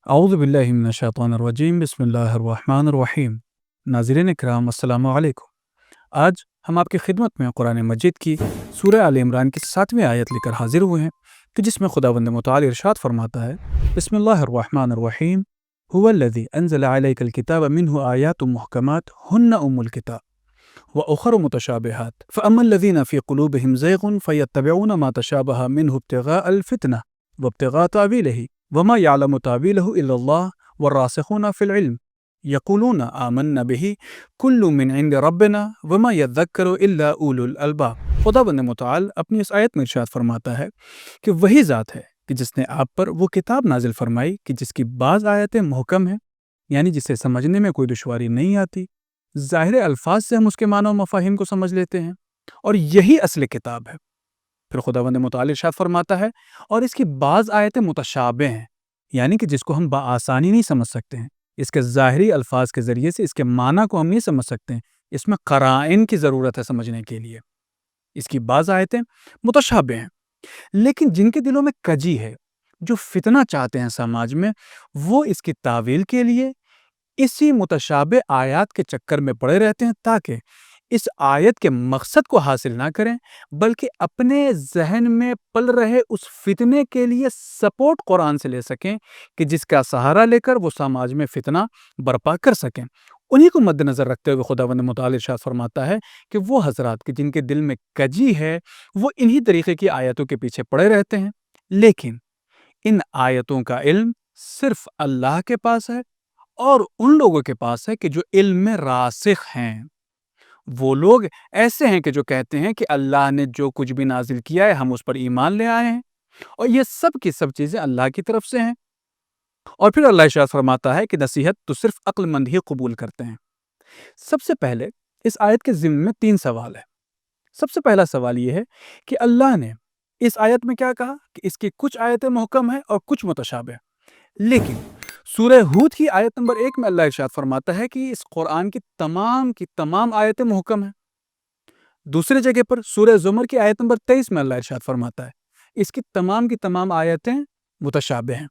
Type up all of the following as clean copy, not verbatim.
اعوذ باللہ من الشیطان الرجیم بسم اللہ الرحمن الرحیم۔ ناظرین اکرام السلام علیکم۔ آج ہم آپ کی خدمت میں قرآن مجید کی سورہ آل عمران کی 7ویں آیت لے کر حاضر ہوئے ہیں کہ جس میں خداوند متعال ارشاد فرماتا ہے، بسم اللہ الرحمن الرحیم، هو الذی انزل علیک الکتاب منہ آیات محکمات ہن ام الکتاب وأخر متشابہات فأما الذین فی قلوبہم زیغ فیتبعون ما تشابہ منہ ابتغاء الفتنہ وابتغاء تأویلہ وما يعلم تأويله إلا الله والراسخون في العلم يقولون آمنا به كل من عند ربنا وما يذكر إلا أولو الألباب۔ خداوند متعال اپنی اس آیت میں ارشاد فرماتا ہے کہ وہی ذات ہے کہ جس نے آپ پر وہ کتاب نازل فرمائی کہ جس کی بعض آیتیں محکم ہیں، یعنی جسے سمجھنے میں کوئی دشواری نہیں آتی، ظاہر الفاظ سے ہم اس کے معنی و مفاہیم کو سمجھ لیتے ہیں، اور یہی اصل کتاب ہے۔ پھر خداوند متعال ارشاد فرماتا ہے اور اس کی بعض آیتیں متشابہ ہیں، یعنی کہ جس کو ہم بآسانی نہیں سمجھ سکتے ہیں، اس کے ظاہری الفاظ کے ذریعے سے اس کے معنی کو ہم نہیں سمجھ سکتے ہیں، اس میں قرائن کی ضرورت ہے سمجھنے کے لیے۔ اس کی بعض آیتیں متشابہ ہیں، لیکن جن کے دلوں میں کجی ہے، جو فتنہ چاہتے ہیں سماج میں، وہ اس کی تعویل کے لیے اسی متشابہ آیات کے چکر میں پڑے رہتے ہیں تاکہ اس آیت کے مقصد کو حاصل نہ کریں، بلکہ اپنے ذہن میں پل رہے اس فتنے کے لیے سپورٹ قرآن سے لے سکیں کہ جس کا سہارا لے کر وہ سماج میں فتنہ برپا کر سکیں۔ انہی کو مد نظر رکھتے ہوئے خداوند متعال ارشاد فرماتا ہے کہ وہ حضرات کہ جن کے دل میں کجی ہے، وہ انہی طریقے کی آیتوں کے پیچھے پڑے رہتے ہیں، لیکن ان آیتوں کا علم صرف اللہ کے پاس ہے اور ان لوگوں کے پاس ہے کہ جو علم میں راسخ ہیں۔ وہ لوگ ایسے ہیں کہ جو کہتے ہیں کہ اللہ نے جو کچھ بھی نازل کیا ہے ہم اس پر ایمان لے آئے ہیں، اور یہ سب کی سب چیزیں اللہ کی طرف سے ہیں۔ اور پھر اللہ ارشاد فرماتا ہے کہ نصیحت تو صرف عقل مند ہی قبول کرتے ہیں۔ سب سے پہلے اس آیت کے ضمن میں 3 سوال ہے۔ سب سے پہلا سوال یہ ہے کہ اللہ نے اس آیت میں کیا کہا کہ اس کی کچھ آیتیں محکم ہیں اور کچھ متشابہ، لیکن سورہ ہود کی آیت نمبر 1 میں اللہ ارشاد فرماتا ہے کہ اس قرآن کی تمام آیتیں محکم ہیں۔ دوسری جگہ پر سورہ زمر کی آیت نمبر 23 میں اللہ ارشاد فرماتا ہے اس کی تمام آیتیں متشابہ ہیں۔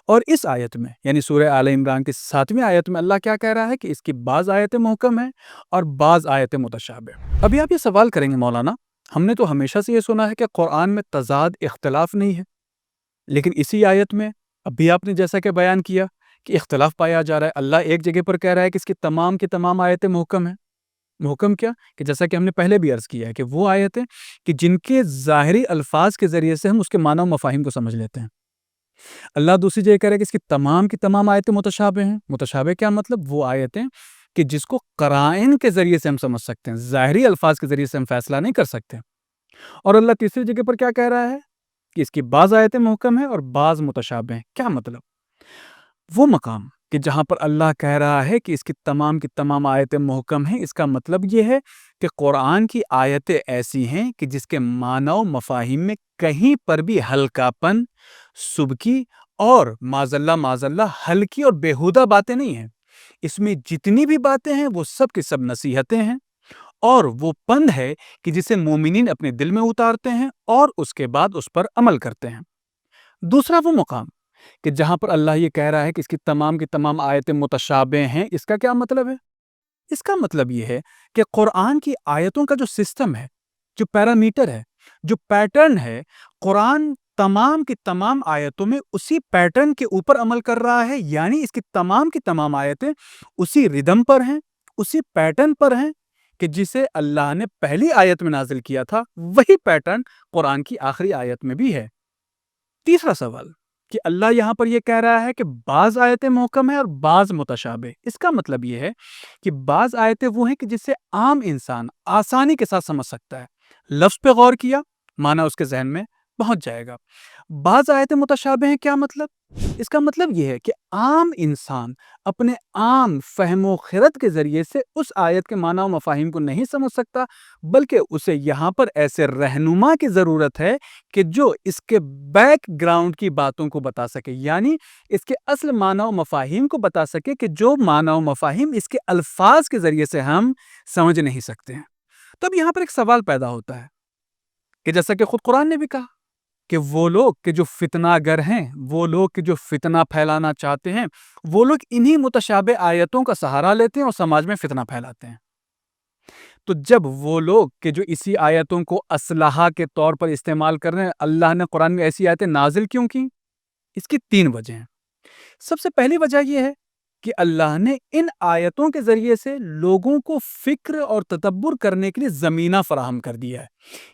اور اس آیت میں یعنی سورہ آل عمران کی 7ویں آیت میں اللہ کیا کہہ رہا ہے کہ اس کی بعض آیتیں محکم ہیں اور بعض آیتیں متشابہ۔ ابھی آپ یہ سوال کریں گے، مولانا ہم نے تو ہمیشہ سے یہ سنا ہے کہ قرآن میں تضاد اختلاف نہیں ہے، لیکن اسی آیت میں ابھی آپ نے جیسا کہ بیان کیا کہ اختلاف پایا جا رہا ہے۔ اللہ ایک جگہ پر کہہ رہا ہے کہ اس کی تمام آیتیں محکم ہیں۔ محکم کیا؟ کہ جیسا کہ ہم نے پہلے بھی عرض کیا ہے کہ وہ آیتیں کہ جن کے ظاہری الفاظ کے ذریعے سے ہم اس کے معنی و مفاہیم کو سمجھ لیتے ہیں۔ اللہ دوسری جگہ کہہ رہا ہے کہ اس کی تمام آیتیں متشابہ ہیں۔ متشابہ کیا مطلب؟ وہ آیتیں کہ جس کو قرائن کے ذریعے سے ہم سمجھ سکتے ہیں، ظاہری الفاظ کے ذریعے سے ہم فیصلہ نہیں کر سکتے۔ اور اللہ تیسری جگہ پر کیا کہہ رہا ہے کہ اس کی بعض آیتیں محکم ہیں اور بعض متشابہ ہیں۔ کیا مطلب؟ وہ مقام کہ جہاں پر اللہ کہہ رہا ہے کہ اس کی تمام آیتیں محکم ہیں، اس کا مطلب یہ ہے کہ قرآن کی آیتیں ایسی ہیں کہ جس کے معنی و مفاہیم میں کہیں پر بھی ہلکا پن، سبکی اور معاذ اللہ ہلکی اور بیہودہ باتیں نہیں ہیں۔ اس میں جتنی بھی باتیں ہیں وہ سب کی سب نصیحتیں ہیں، اور وہ پند ہے کہ جسے مومنین اپنے دل میں اتارتے ہیں اور اس کے بعد اس پر عمل کرتے ہیں۔ دوسرا وہ مقام کہ جہاں پر اللہ یہ کہہ رہا ہے کہ اس کی تمام آیتیں متشابہ ہیں، اس کا کیا مطلب ہے؟ اس کا مطلب یہ ہے کہ قرآن کی آیتوں کا جو سسٹم ہے، جو پیرامیٹر ہے، جو پیٹرن ہے، قرآن تمام آیتوں میں اسی پیٹرن کے اوپر عمل کر رہا ہے، یعنی اس کی تمام آیتیں اسی ردم پر ہیں، اسی پیٹرن پر ہیں کہ جسے اللہ نے پہلی آیت میں نازل کیا تھا، وہی پیٹرن قرآن کی آخری آیت میں بھی ہے۔ تیسرا سوال کہ اللہ یہاں پر یہ کہہ رہا ہے کہ بعض آیتیں محکم ہیں اور بعض متشابہ، اس کا مطلب یہ ہے کہ بعض آیتیں وہ ہیں کہ جسے عام انسان آسانی کے ساتھ سمجھ سکتا ہے، لفظ پہ غور کیا معنی اس کے ذہن میں پہنچ جائے گا۔ بعض آیتیں متشابہ ہیں، کیا مطلب؟ اس کا مطلب یہ ہے کہ عام انسان اپنے عام فہم و خرد کے ذریعے سے اس آیت کے معنی و مفاہیم کو نہیں سمجھ سکتا، بلکہ اسے یہاں پر ایسے رہنما کی ضرورت ہے کہ جو اس کے بیک گراؤنڈ کی باتوں کو بتا سکے، یعنی اس کے اصل معنی و مفاہیم کو بتا سکے کہ جو معنی و مفاہیم اس کے الفاظ کے ذریعے سے ہم سمجھ نہیں سکتے ہیں۔ تو اب یہاں پر ایک سوال پیدا ہوتا ہے کہ جیسا کہ خود قرآن نے بھی کہا کہ وہ لوگ کہ جو فتنہ گر ہیں، وہ لوگ کہ جو فتنہ پھیلانا چاہتے ہیں، وہ لوگ انہی متشابہ آیتوں کا سہارا لیتے ہیں اور سماج میں فتنہ پھیلاتے ہیں۔ تو جب وہ لوگ کہ جو اسی آیتوں کو اسلحہ کے طور پر استعمال کر رہے ہیں، اللہ نے قرآن میں ایسی آیتیں نازل کیوں کی؟ اس کی 3 وجہ ہیں۔ سب سے پہلی وجہ یہ ہے کہ اللہ نے ان آیتوں کے ذریعے سے لوگوں کو فکر اور تدبر کرنے کے لیے زمینہ فراہم کر دیا ہے۔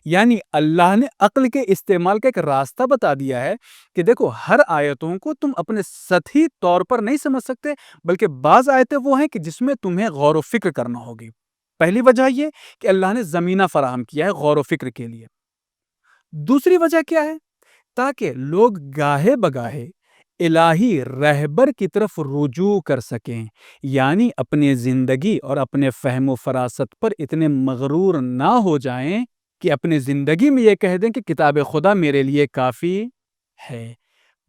یعنی اللہ نے عقل کے استعمال کا ایک راستہ بتا دیا ہے کہ دیکھو، ہر آیتوں کو تم اپنے سطحی طور پر نہیں سمجھ سکتے، بلکہ بعض آیتیں وہ ہیں کہ جس میں تمہیں غور و فکر کرنا ہوگی۔ پہلی وجہ یہ کہ اللہ نے زمینہ فراہم کیا ہے غور و فکر کے لیے۔ دوسری وجہ کیا ہے؟ تاکہ لوگ گاہے بگاہے الہی رہبر کی طرف رجوع کر سکیں، یعنی اپنی زندگی اور اپنے فہم و فراست پر اتنے مغرور نہ ہو جائیں کہ اپنی زندگی میں یہ کہہ دیں کہ کتاب خدا میرے لیے کافی ہے۔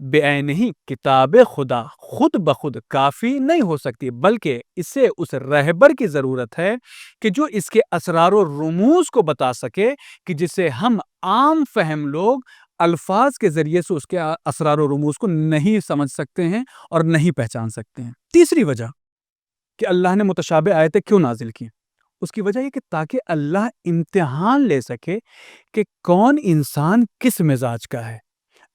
بعینہی کتاب خدا خود بخود کافی نہیں ہو سکتی، بلکہ اسے اس رہبر کی ضرورت ہے کہ جو اس کے اسرار و رموز کو بتا سکے، کہ جسے ہم عام فہم لوگ الفاظ کے ذریعے سے اس کے اسرار و رموز کو نہیں سمجھ سکتے ہیں اور نہیں پہچان سکتے ہیں۔ تیسری وجہ کہ اللہ نے متشابہ آیتیں کیوں نازل کی، اس کی وجہ یہ کہ تاکہ اللہ امتحان لے سکے کہ کون انسان کس مزاج کا ہے۔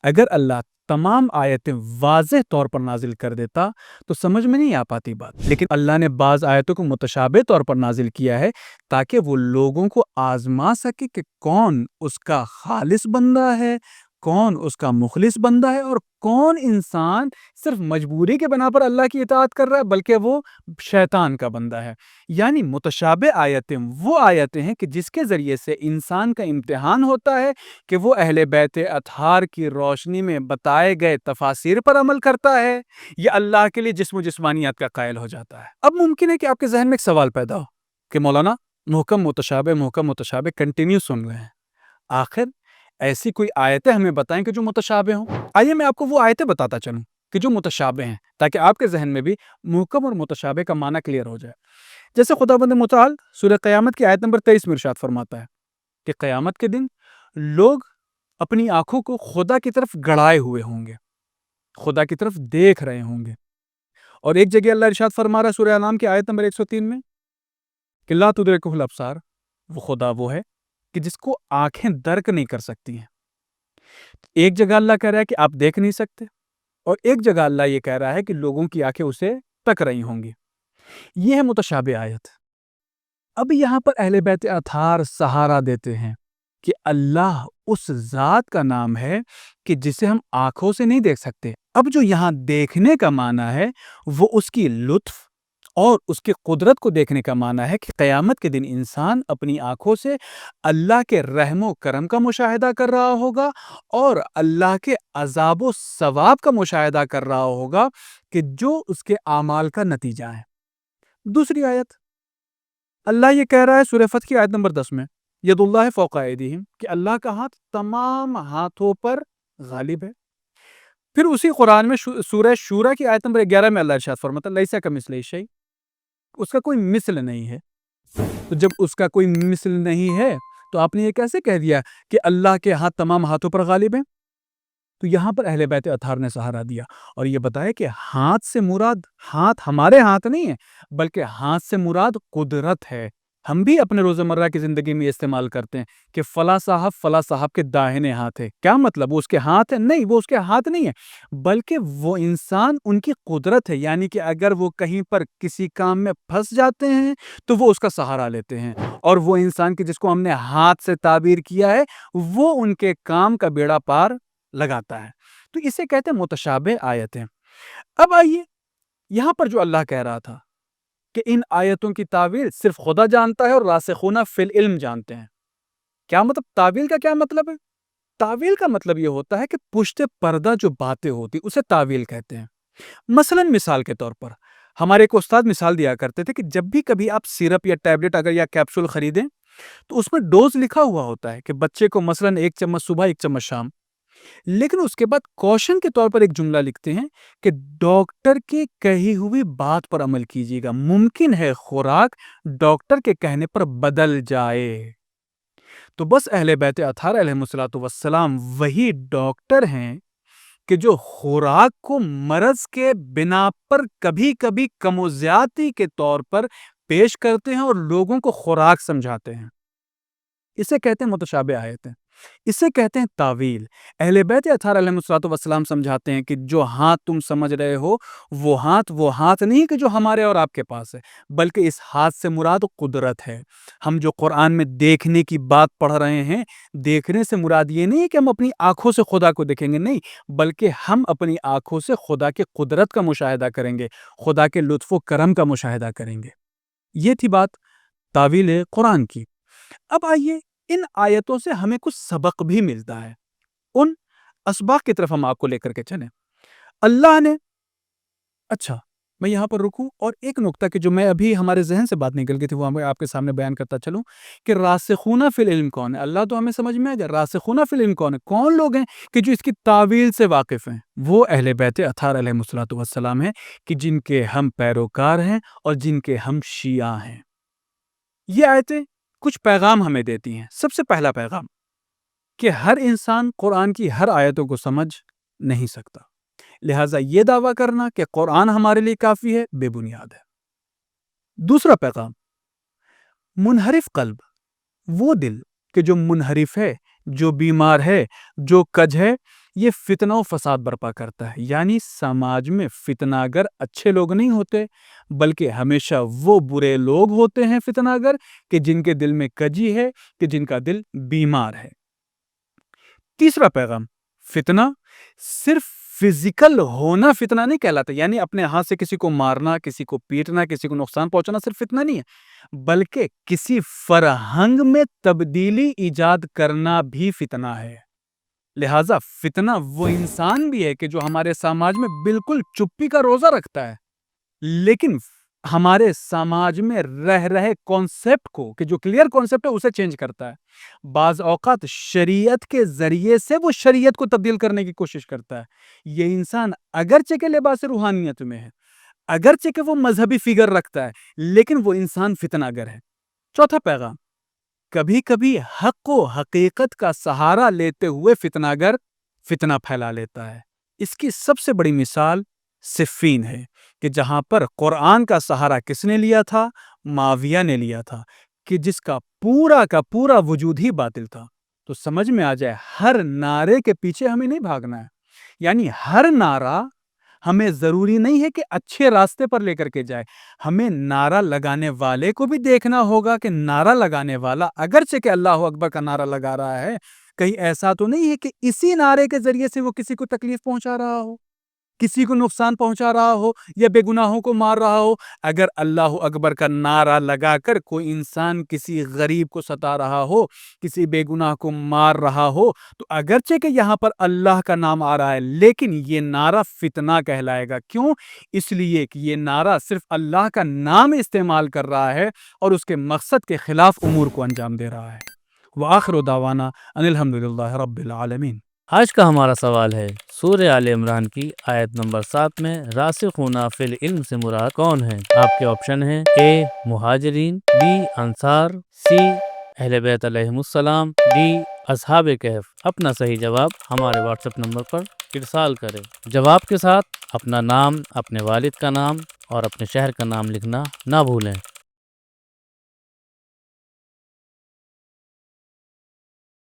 اگر اللہ تمام آیتیں واضح طور پر نازل کر دیتا تو سمجھ میں نہیں آ پاتی بات، لیکن اللہ نے بعض آیتوں کو متشابہ طور پر نازل کیا ہے تاکہ وہ لوگوں کو آزما سکے کہ کون اس کا خالص بندہ ہے، کون اس کا مخلص بندہ ہے، اور کون انسان صرف مجبوری کے بنا پر اللہ کی اطاعت کر رہا ہے بلکہ وہ شیطان کا بندہ ہے۔ یعنی متشابہ آیتیں وہ آیتیں ہیں کہ جس کے ذریعے سے انسان کا امتحان ہوتا ہے کہ وہ اہل بیت اطہار کی روشنی میں بتائے گئے تفاسیر پر عمل کرتا ہے یا اللہ کے لیے جسم و جسمانیات کا قائل ہو جاتا ہے۔ اب ممکن ہے کہ آپ کے ذہن میں ایک سوال پیدا ہو کہ مولانا، محکم متشابہ کنٹینیو سن رہے ہیں، آخر ایسی کوئی آیتیں ہمیں بتائیں کہ جو متشابہ ہوں۔ آئیے میں آپ کو وہ آیتیں بتاتا چلوں کہ جو متشابہ ہیں، تاکہ آپ کے ذہن میں بھی محکم اور متشابہ کا معنی کلیئر ہو جائے۔ جیسے خداوند متعال سورہ قیامت کی آیت نمبر 23 میں ارشاد فرماتا ہے کہ قیامت کے دن لوگ اپنی آنکھوں کو خدا کی طرف گڑائے ہوئے ہوں گے، خدا کی طرف دیکھ رہے ہوں گے۔ اور ایک جگہ اللہ ارشاد فرما رہا ہے سورہ انعام کی آیت نمبر 103 میں کہ لا تدرکہ الابصار، وہ خدا وہ ہے کہ جس کو آنکھیں درک نہیں کر سکتی ہیں۔ ایک جگہ اللہ کہہ رہا ہے کہ آپ دیکھ نہیں سکتے، اور ایک جگہ اللہ یہ کہہ رہا ہے کہ لوگوں کی آنکھیں اسے تک رہی ہوں گی۔ یہ ہے متشابہ آیت۔ اب یہاں پر اہل بیت اطہار سہارا دیتے ہیں کہ اللہ اس ذات کا نام ہے کہ جسے ہم آنکھوں سے نہیں دیکھ سکتے۔ اب جو یہاں دیکھنے کا معنی ہے وہ اس کی لطف اور اس کی قدرت کو دیکھنے کا معنی ہے کہ قیامت کے دن انسان اپنی آنکھوں سے اللہ کے رحم و کرم کا مشاہدہ کر رہا ہوگا اور اللہ کے عذاب و ثواب کا مشاہدہ کر رہا ہوگا کہ جو اس کے اعمال کا نتیجہ ہے۔ دوسری آیت اللہ یہ کہہ رہا ہے سورہ فتح کی آیت نمبر 10 میں ید اللہ فوق ایدیہم، کہ اللہ کا ہاتھ تمام ہاتھوں پر غالب ہے۔ پھر اسی قرآن میں سورہ شورى کی آیت نمبر 11 میں اللہ ارشاد فرماتا ہے لیس کمثلہ شیء، اس کا کوئی مثل نہیں ہے۔ تو جب اس کا کوئی مثل نہیں ہے تو آپ نے یہ کیسے کہہ دیا کہ اللہ کے ہاتھ تمام ہاتھوں پر غالب ہیں؟ تو یہاں پر اہل بیت اطہار نے سہارا دیا اور یہ بتایا کہ ہاتھ سے مراد ہاتھ ہمارے ہاتھ نہیں ہے، بلکہ ہاتھ سے مراد قدرت ہے۔ ہم بھی اپنے روزمرہ کی زندگی میں استعمال کرتے ہیں کہ فلاں صاحب کے داہنے ہاتھ ہے۔ کیا مطلب؟ وہ اس کے ہاتھ ہے؟ نہیں، وہ اس کے ہاتھ نہیں ہے، بلکہ وہ انسان ان کی قدرت ہے۔ یعنی کہ اگر وہ کہیں پر کسی کام میں پھنس جاتے ہیں تو وہ اس کا سہارا لیتے ہیں، اور وہ انسان کی جس کو ہم نے ہاتھ سے تعبیر کیا ہے وہ ان کے کام کا بیڑا پار لگاتا ہے۔ تو اسے کہتے ہیں متشابہ آیتیں۔ اب آئیے یہاں پر جو اللہ کہہ رہا تھا کہ ان آیتوں کی تعویل صرف خدا جانتا ہے اور راسخون فی العلم جانتے ہیں، کیا مطلب؟ تعویل کا کیا مطلب ہے؟ تعویل کا مطلب یہ ہوتا ہے کہ پشت پردہ جو باتیں ہوتی اسے تعویل کہتے ہیں۔ مثال کے طور پر ہمارے ایک استاد مثال دیا کرتے تھے کہ جب بھی کبھی آپ سیرپ یا ٹیبلٹ اگر یا کیپسول خریدیں تو اس میں ڈوز لکھا ہوا ہوتا ہے کہ بچے کو مثلاً 1 چمچ صبح 1 چمچ شام، لیکن اس کے بعد کوشن کے طور پر ایک جملہ لکھتے ہیں کہ ڈاکٹر کی کہی ہوئی بات پر عمل کیجیے گا، ممکن ہے خوراک ڈاکٹر کے کہنے پر بدل جائے۔ تو بس اہل بیت اطہار علیہم السلام وہی ڈاکٹر ہیں کہ جو خوراک کو مرض کے بنا پر کبھی کبھی کم و زیادتی کے طور پر پیش کرتے ہیں اور لوگوں کو خوراک سمجھاتے ہیں۔ اسے کہتے ہیں متشابہ آیتیں، اسے کہتے ہیں تعویل۔ اہل بیت اطہار علیہم السلام سمجھاتے ہیں کہ جو ہاتھ تم سمجھ رہے ہو وہ ہاتھ نہیں کہ جو ہمارے اور آپ کے پاس ہے، بلکہ اس ہاتھ سے مراد قدرت ہے۔ ہم جو قرآن میں دیکھنے کی بات پڑھ رہے ہیں، دیکھنے سے مراد یہ نہیں کہ ہم اپنی آنکھوں سے خدا کو دیکھیں گے، نہیں، بلکہ ہم اپنی آنکھوں سے خدا کی قدرت کا مشاہدہ کریں گے، خدا کے لطف و کرم کا مشاہدہ کریں گے۔ یہ تھی بات تعویل قرآن کی۔ اب آئیے ان آیتوں سے ہمیں کچھ سبق بھی ملتا ہے، ان اسباق کی طرف ہم آپ کو لے کر کے چلیں۔ اللہ نے اچھا میں یہاں پر رکوں اور ایک نقطہ کہ جو میں ابھی ہمارے ذہن سے بات نکل گئی تھی وہ میں آپ کے سامنے بیان کرتا چلوں کہ راسخون فی العلم کون ہے۔ اللہ تو ہمیں سمجھ میں آ گیا، راسخون فی العلم کون ہے، کون لوگ ہیں کہ جو اس کی تعویل سے واقف ہیں؟ وہ اہل بیت اطہار علیہم السلام ہیں کہ جن کے ہم پیروکار ہیں اور جن کے ہم شیعہ ہیں۔ یہ آیتیں کچھ پیغام ہمیں دیتی ہیں۔ سب سے پہلا پیغام کہ ہر انسان قرآن کی ہر آیتوں کو سمجھ نہیں سکتا، لہٰذا یہ دعویٰ کرنا کہ قرآن ہمارے لیے کافی ہے بے بنیاد ہے۔ دوسرا پیغام، منحرف قلب، وہ دل کہ جو منحرف ہے، جو بیمار ہے، جو کج ہے، یہ فتنہ و فساد برپا کرتا ہے۔ یعنی سماج میں فتنہ گر اچھے لوگ نہیں ہوتے، بلکہ ہمیشہ وہ برے لوگ ہوتے ہیں فتنہ گر کہ جن کے دل میں کجی ہے، کہ جن کا دل بیمار ہے۔ تیسرا پیغام، فتنہ صرف فزیکل ہونا فتنہ نہیں کہلاتا، یعنی اپنے ہاتھ سے کسی کو مارنا، کسی کو پیٹنا، کسی کو نقصان پہنچانا صرف فتنہ نہیں ہے، بلکہ کسی فرہنگ میں تبدیلی ایجاد کرنا بھی فتنہ ہے۔ لہٰذا فتنہ وہ انسان بھی ہے کہ جو ہمارے سماج میں بالکل چپی کا روزہ رکھتا ہے، لیکن ہمارے سماج میں رہ رہے کانسیپٹ کو کہ جو کلیئر کانسیپٹ ہے اسے چینج کرتا ہے۔ بعض اوقات شریعت کے ذریعے سے وہ شریعت کو تبدیل کرنے کی کوشش کرتا ہے۔ یہ انسان اگرچہ کہ لباس روحانیت میں ہے، اگرچہ کہ وہ مذہبی فگر رکھتا ہے، لیکن وہ انسان فتنہ گر ہے۔ چوتھا پیغام، کبھی کبھی حق و حقیقت کا سہارا لیتے ہوئے فتنہ گر فتنہ پھیلا لیتا ہے۔ اس کی سب سے بڑی مثال صفین ہے کہ جہاں پر قرآن کا سہارا کس نے لیا تھا؟ معاویہ نے لیا تھا، کہ جس کا پورا وجود ہی باطل تھا۔ تو سمجھ میں آ جائے ہر نعرے کے پیچھے ہمیں نہیں بھاگنا ہے، یعنی ہر نعرہ ہمیں ضروری نہیں ہے کہ اچھے راستے پر لے کر کے جائے۔ ہمیں نعرہ لگانے والے کو بھی دیکھنا ہوگا کہ نعرہ لگانے والا اگرچہ کہ اللہ اکبر کا نعرہ لگا رہا ہے، کہیں ایسا تو نہیں ہے کہ اسی نعرے کے ذریعے سے وہ کسی کو تکلیف پہنچا رہا ہو، کسی کو نقصان پہنچا رہا ہو یا بے گناہوں کو مار رہا ہو۔ اگر اللہ اکبر کا نعرہ لگا کر کوئی انسان کسی غریب کو ستا رہا ہو، کسی بے گناہ کو مار رہا ہو، تو اگرچہ کہ یہاں پر اللہ کا نام آ رہا ہے، لیکن یہ نعرہ فتنہ کہلائے گا۔ کیوں؟ اس لیے کہ یہ نعرہ صرف اللہ کا نام استعمال کر رہا ہے اور اس کے مقصد کے خلاف امور کو انجام دے رہا ہے۔ وآخر دعوانا ان الحمدللہ رب العالمین۔ آج کا ہمارا سوال ہے، سورہ آل عمران کی آیت نمبر 7 میں راسخون فی العلم سے مراد کون ہیں؟ آپ کے آپشن ہیں اے مہاجرین، بی انصار، سی اہل بیت علیہم السلام، ڈی اصحاب کہف۔ اپنا صحیح جواب ہمارے واٹس ایپ نمبر پر ارسال کریں۔ جواب کے ساتھ اپنا نام، اپنے والد کا نام اور اپنے شہر کا نام لکھنا نہ بھولیں۔